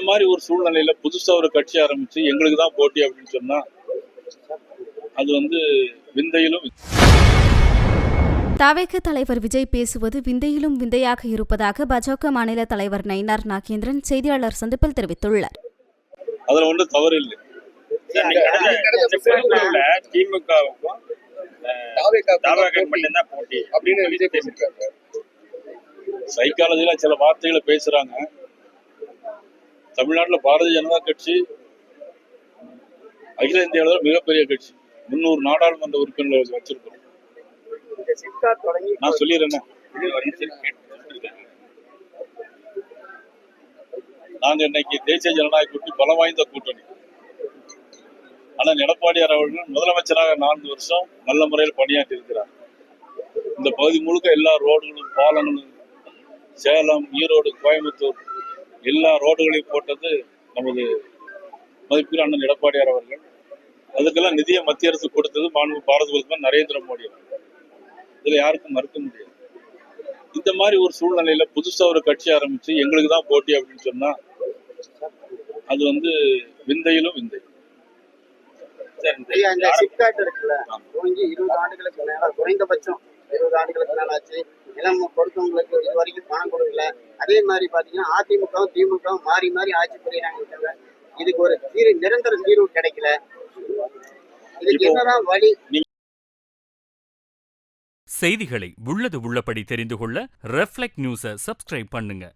மாதிரி ஒரு சூழ்நிலையில புதுசா ஒரு கட்சி ஆரம்பிச்சு எங்களுக்கு தான் போட்டி அப்படின்னு சொன்னா அது விந்தையிலும். தவிக தலைவர் விஜய் பேசுவது விந்தையிலும் விந்தையாக இருப்பதாக பாஜக மாநில தலைவர் நயினார் நாகேந்திரன் செய்தியாளர் சந்திப்பில் தெரிவித்துள்ளார். அதுல ஒன்றும் தவறு இல்லை. திமுகவுக்கும் போட்டி அப்படின்னு விஜய் பேசியிருக்காங்க. சைக்காலஜில சில வார்த்தைகளை பேசுறாங்க. தமிழ்நாட்டுல பாரதிய ஜனதா கட்சி அகில இந்தியாவில் மிகப்பெரிய கட்சி. 300 நாடாளுமன்ற உறுப்பினர்கள் வச்சிருக்கோம். நான் சொல்லிடுறேன். நாங்க இன்னைக்கு தேசிய ஜனநாயக கூட்டணி பலம் வாய்ந்த கூட்டணி. ஆனா எடப்பாடியார் அவர்கள் முதலமைச்சராக 4 வருஷம் நல்ல முறையில் பணியாற்றி இருக்கிறார். இந்த பகுதி முழுக்க எல்லா ரோடுகளும் பாலங்களும் சேலம், ஈரோடு, கோயம்புத்தூர் எல்லா ரோடுகளையும் போட்டது நமது மதிப்பில் அண்ணன் எடப்பாடியார் அவர்கள். அதுக்கெல்லாம் நிதியை மத்திய அரசு கொடுத்தது மாண்பு பாரத பிரதமர் நரேந்திர மோடி அவர்கள். இதுல யாருக்கும் மறுக்க முடியாது. இந்த மாதிரி ஒரு சூழ்நிலையில புதுசா ஒரு கட்சி ஆரம்பிச்சு எங்களுக்கு தான் போட்டி அப்படின்னு சொன்னா அது விந்தையிலும் விந்தை. இந்த சிப்காட் இருக்குல்ல, 20 ஆண்டுகளுக்கு மேல, குறைந்தபட்சம் 20 ஆண்டுகளுக்கு மேல ஆச்சு. நிலம் கொடுத்தவங்களுக்கு இது வரைக்கும் பணம் கொடுக்கல. அதே மாதிரி பாத்தீங்கன்னா அதிமுகவும் திமுகவும் மாறி மாறி ஆட்சி புரியுறாங்க. இதுக்கு ஒரு நிரந்தர தீர்வு கிடைக்கல. இதுக்கு என்னதான் வழி? செய்திகளை உள்ளது உள்ளபடி தெரிந்து கொள்ள ரெஃப்ளெக்ட் நியூஸை சப்ஸ்கிரைப் பண்ணுங்க.